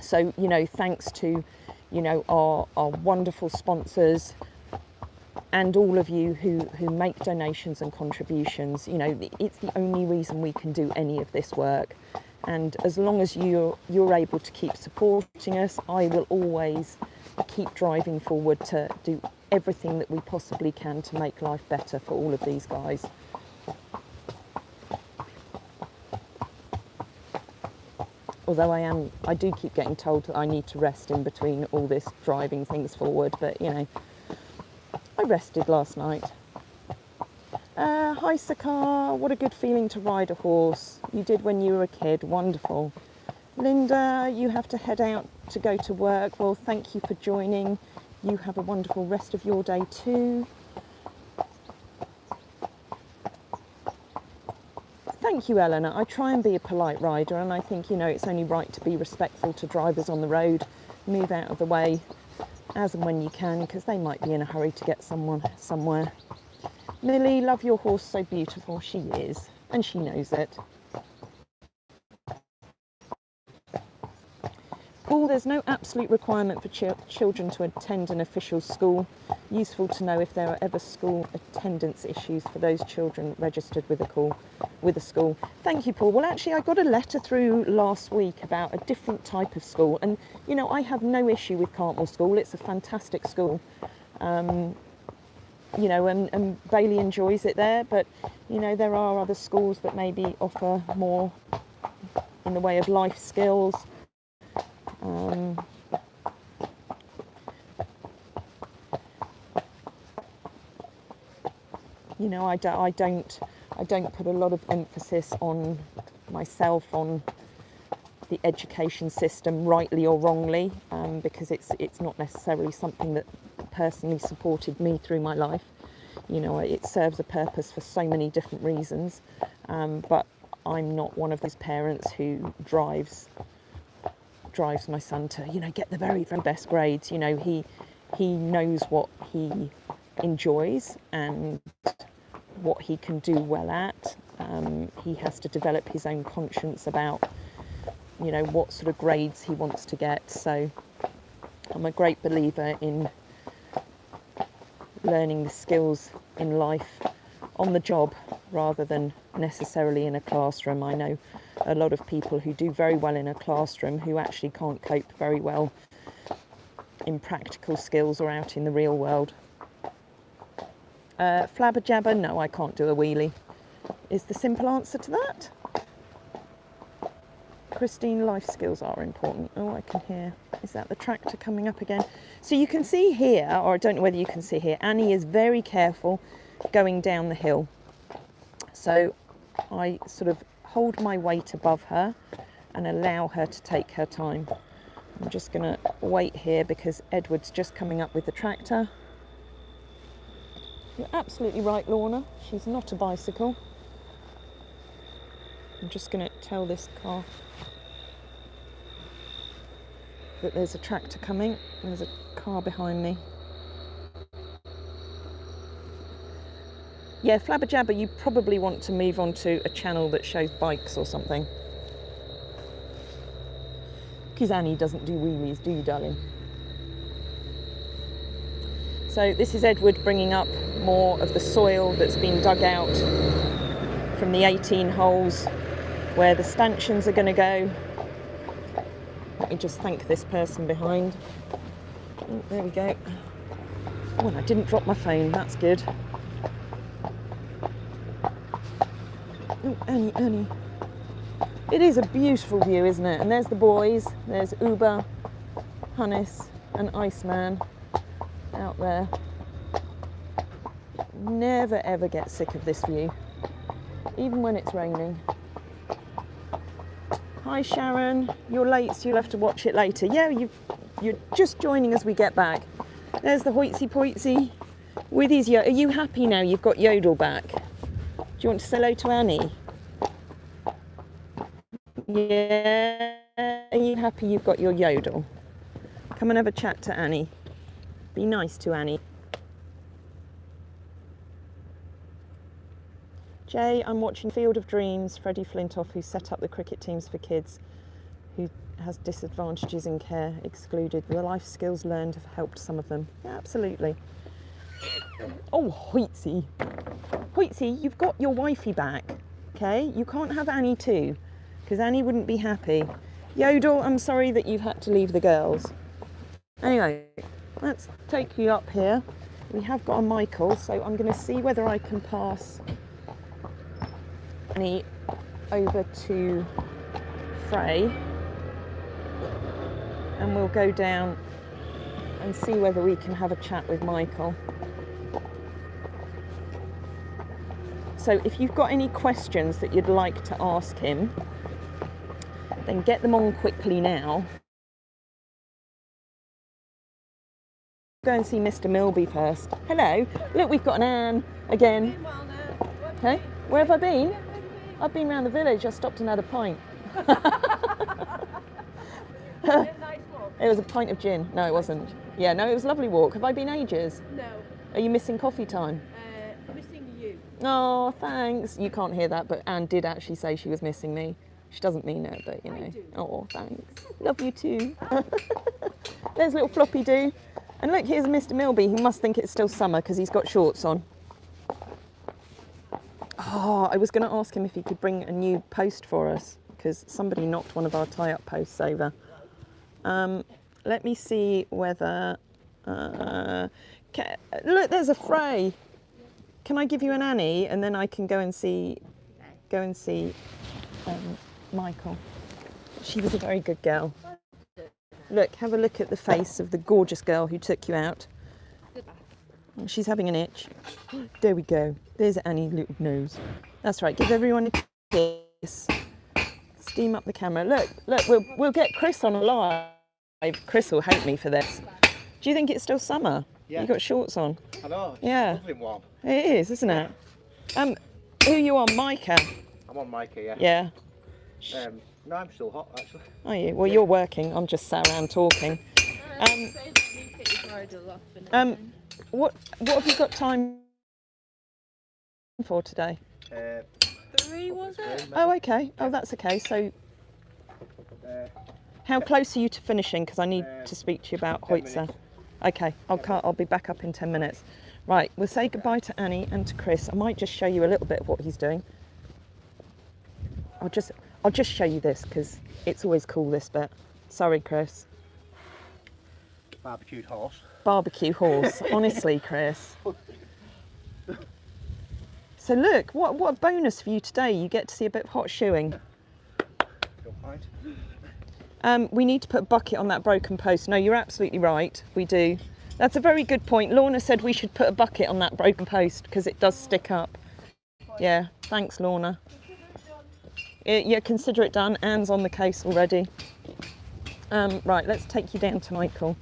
So, you know, thanks to, you know, our wonderful sponsors and all of you who make donations and contributions. You know, it's the only reason we can do any of this work. And as long as you're able to keep supporting us, I will always keep driving forward to do everything that we possibly can to make life better for all of these guys. Although I do keep getting told that I need to rest in between all this driving things forward, but you know, I rested last night. Hi Sakar, what a good feeling to ride a horse. You did when you were a kid, wonderful. Linda, you have to head out to go to work. Well, thank you for joining. You have a wonderful rest of your day too. Thank you, Eleanor. I try and be a polite rider, and I think, you know, it's only right to be respectful to drivers on the road. Move out of the way as and when you can, because they might be in a hurry to get somewhere. Millie, love your horse, so beautiful. She is, and she knows it. Paul, there's no absolute requirement for children to attend an official school. Useful to know if there are ever school attendance issues for those children registered with a school. Thank you, Paul. Well, actually, I got a letter through last week about a different type of school, and you know, I have no issue with Cartmel School. It's a fantastic school. You know, and Bailey enjoys it there, but you know, there are other schools that maybe offer more in the way of life skills. You know, I don't put a lot of emphasis on myself, on the education system, rightly or wrongly, because it's not necessarily something that personally supported me through my life. You know, it serves a purpose for so many different reasons, but I'm not one of those parents who drives my son to, you know, get the very, very best grades. You know, he knows what he enjoys and what he can do well at. He has to develop his own conscience about, you know, what sort of grades he wants to get. So I'm a great believer in learning the skills in life on the job rather than necessarily in a classroom. I know a lot of people who do very well in a classroom who actually can't cope very well in practical skills or out in the real world. Flabber jabber, no, I can't do a wheelie, is the simple answer to that. Christine, life skills are important. Oh, I can hear. Is that the tractor coming up again? So you can see here, or I don't know whether you can see here, Annie is very careful going down the hill. So I sort of hold my weight above her and allow her to take her time. I'm just going to wait here because Edward's just coming up with the tractor. You're absolutely right, Lorna. She's not a bicycle. I'm just going to tell this car that there's a tractor coming. There's a car behind me. Yeah, Flabber Jabber, you probably want to move on to a channel that shows bikes or something. Because Annie doesn't do wheelies, do you, darling? So this is Edward bringing up more of the soil that's been dug out from the 18 holes where the stanchions are going to go. Let me just thank this person behind. Oh, there we go. Oh, and I didn't drop my phone, that's good. Oh, Annie. It is a beautiful view, isn't it? And there's the boys. There's Uber, Hannes and Iceman out there. Never ever get sick of this view, even when it's raining. Hi Sharon, you're late so you'll have to watch it later. Yeah, you're just joining as we get back. There's the hoitsy poitsy with his Are you happy now you've got Yodel back? Do you want to say hello to Annie? Yeah, are you happy you've got your Yodel? Come and have a chat to Annie. Be nice to Annie. Jay, I'm watching Field of Dreams, Freddie Flintoff, who set up the cricket teams for kids who has disadvantages in care excluded. The life skills learned have helped some of them. Yeah, absolutely. Oh, Hoitsy. Hoitsy, you've got your wifey back, okay? You can't have Annie too, because Annie wouldn't be happy. Yodel, I'm sorry that you've had to leave the girls. Anyway, let's take you up here. We have got a Michael, so I'm going to see whether I can pass Annie over to Frey, and we'll go down and see whether we can have a chat with Michael. So if you've got any questions that you'd like to ask him, then get them on quickly now. Go and see Mr. Milby first. Hello, look, we've got an Anne again. Okay, where have I been? I've been around the village. I stopped and had a pint. It was a pint of gin. No, it wasn't. Yeah, no, it was a lovely walk. Have I been ages? No. Are you missing coffee time? Missing you. Oh, thanks. You can't hear that, but Anne did actually say she was missing me. She doesn't mean it, but you know. Oh, thanks. Love you too. There's little Floppy Doo. And look, here's Mr. Milby. He must think it's still summer because he's got shorts on. Oh, I was going to ask him if he could bring a new post for us because somebody knocked one of our tie-up posts over. Let me see whether... look, there's a Frey. Can I give you an Annie and then I can go and see Michael? She was a very good girl. Look, have a look at the face of the gorgeous girl who took you out. She's having an itch. There we go. There's Annie's little nose. That's right. Give everyone a kiss. Steam up the camera. Look. We'll get Chris on a live. Chris will hate me for this. Do you think it's still summer? Yeah. You got shorts on. I know. It's lovely and warm. It is, isn't it? Who are you on, Micah? I'm on Micah, yeah. Yeah. No, I'm still hot actually. Are you? Well, you're working. I'm just sat around talking. What have you got time for today? 3 was it? Oh, okay. Oh, that's okay. So, how close are you to finishing? Because I need to speak to you about Hoitzer. Okay, I'll be back up in 10 minutes. Right, we'll say goodbye to Annie and to Chris. I might just show you a little bit of what he's doing. I'll just show you this because it's always cool, this bit. Sorry, Chris. Barbecued horse. Barbecue horse. Honestly, Chris. So look, what a bonus for you today. You get to see a bit of hot shoeing. Don't mind. We need to put a bucket on that broken post. No, you're absolutely right. We do. That's a very good point. Lorna said we should put a bucket on that broken post because it does stick up. Yeah, thanks, Lorna. Yeah, consider it done. Anne's on the case already. Right, let's take you down to Michael.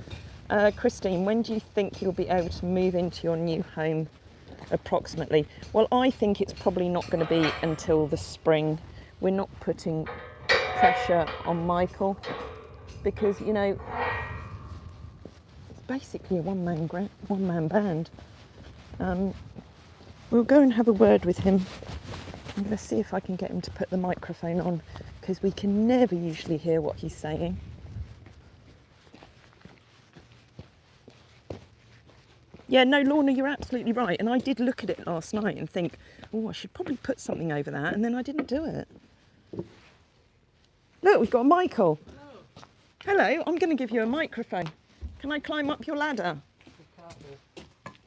Christine, when do you think you'll be able to move into your new home approximately? Well, I think it's probably not going to be until the spring. We're not putting pressure on Michael because, you know, it's basically a one-man band. We'll go and have a word with him. I'm going to see if I can get him to put the microphone on because we can never usually hear what he's saying. Yeah, no, Lorna, you're absolutely right. And I did look at it last night and think, oh, I should probably put something over that. And then I didn't do it. Look, we've got Michael. Hello, I'm going to give you a microphone. Can I climb up your ladder?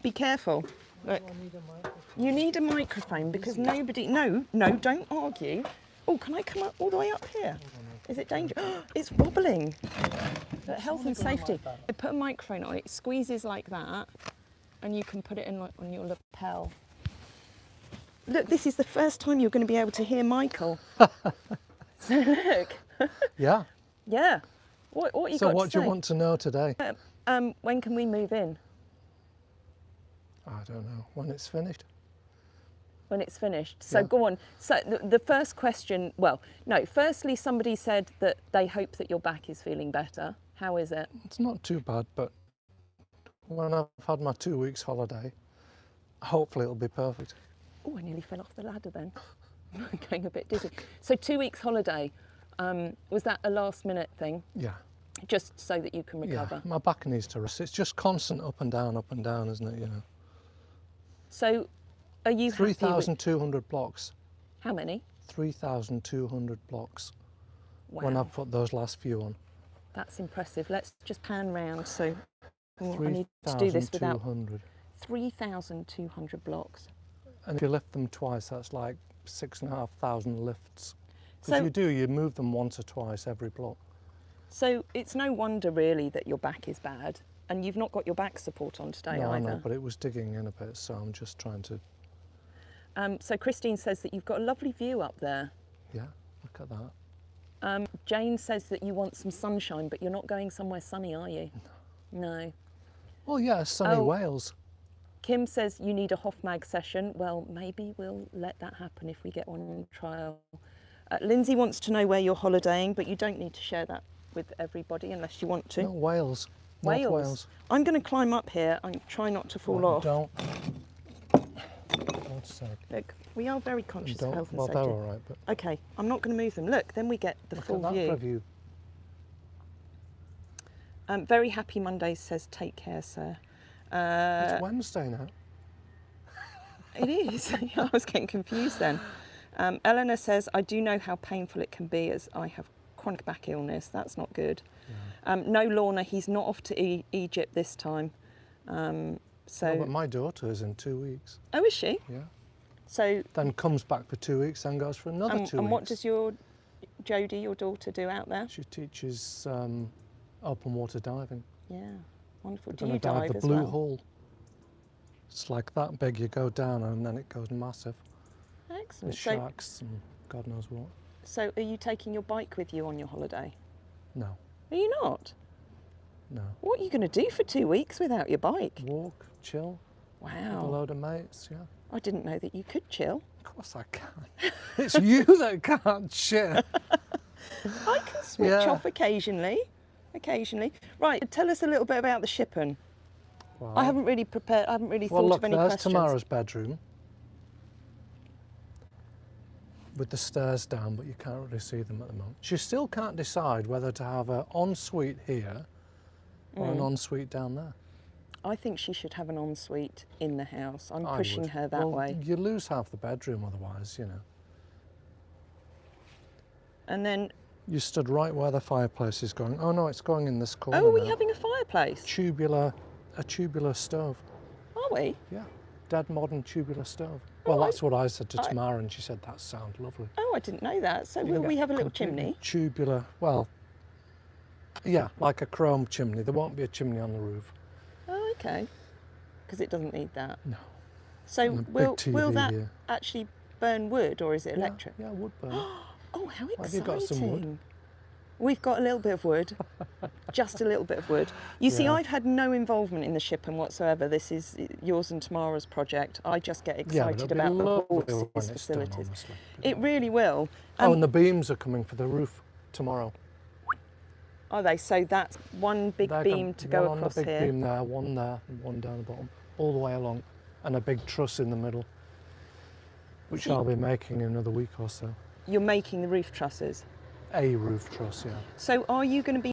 Be careful. Look, you need a microphone because nobody... No, don't argue. Oh, can I come up all the way up here? Is it dangerous? It's wobbling. But health and safety. You put a microphone on it, squeezes like that, and you can put it in like on your lapel. Look, this is the first time you're going to be able to hear Michael. So look. Yeah. Yeah. What you got to say? So what do you want to know today? When can we move in? I don't know. When it's finished. When it's finished. So Yeah. go on. So the first question, well, no, firstly, somebody said that they hope that your back is feeling better. How is it? It's not too bad, but when I've had my 2 weeks holiday, hopefully it'll be perfect. Oh, I nearly fell off the ladder then. I'm going a bit dizzy. So 2 weeks holiday, was that a last minute thing? Yeah. Just so that you can recover? Yeah. My back needs to rest. It's just constant up and down, isn't it? You know. So are you happy with... 3,200 blocks. How many? 3,200 blocks. Wow. When I've put those last few on. That's impressive. Let's just pan round. So I need to do this without 3,200 blocks. And if you lift them twice, that's like 6,500 lifts. So If you do, you move them once or twice every block. So it's no wonder really that your back is bad, and you've not got your back support on today No, I either. know, but it was digging in a bit, so I'm just trying to... So Christine says that you've got a lovely view up there. Yeah, look at that. Jane says that you want some sunshine, but you're not going somewhere sunny, are you? No. Well, yeah, sunny Wales. Kim says you need a Hofmag session. Well, maybe we'll let that happen if we get one on trial. Lindsay wants to know where you're holidaying, but you don't need to share that with everybody unless you want to. No, Wales. North Wales. I'm going to climb up here and try not to fall off. Don't. God's sake. Look, we are very conscious of health and Well, safety. they're all right, but... Okay, I'm not going to move them. Look, then we get the full Look at that for a view. Very happy Mondays says, take care, sir. It's Wednesday now. It is. Yeah, I was getting confused then. Eleanor says, I do know how painful it can be as I have chronic back illness. That's not good. Yeah. No, Lorna, he's not off to Egypt this time. So. No, but my daughter is in 2 weeks. Oh, is she? Yeah. So. Then comes back for 2 weeks, then goes for another 2 weeks. And what does your Jodie, your daughter, do out there? She teaches open water diving. Yeah, wonderful. We're Do you gonna dive the as blue well? hole. It's like that big, you go down and then it goes massive. Excellent. With sharks and God knows what. So are you taking your bike with you on your holiday? No. Are you not? No. What are you going to do for 2 weeks without your bike? Walk, chill. Wow. With a load of mates, yeah. I didn't know that you could chill. Of course I can. It's you that can't chill. I can switch off occasionally. Right, tell us a little bit about the shippen. Wow. I haven't really prepared, I haven't really thought of any there's questions. Tamara's bedroom. with the stairs down, but you can't really see them at the moment. She still can't decide whether to have an ensuite here or an ensuite down there. I think she should have an ensuite in the house. I'm I pushing would. her that Well, way. You lose half the bedroom otherwise, you know. And then, You stood right where the fireplace is going. Oh no, it's going in this corner. oh, are we now. having a fireplace? A tubular stove. Are we? Yeah, dead modern tubular stove. Oh, Well, that's what I said to I- Tamara, and she said that sounded lovely. Oh, I didn't know that. So You will can we get have a little completely chimney? Tubular, well, yeah, like a chrome chimney. There won't be a chimney on the roof. Oh, okay. Because it doesn't need that. No. So And a big will TV that here. actually burn wood, or is it electric? Yeah, wood burn. Oh, how exciting! Have you got some wood? We've got a little bit of wood, just a little bit of wood. You see, Yeah. I've had no involvement in the shipping whatsoever. This is yours and Tamara's project. I just get excited about the horses facilities. It really will. Oh, and the beams are coming for the roof tomorrow. Are they? So that's one big They're beam to go one across on the big here. beam there, one there, and one down the bottom, all the way along, and a big truss in the middle, which See- I'll be making in another week or so. You're making the roof trusses. A roof truss, yeah. So are you going to be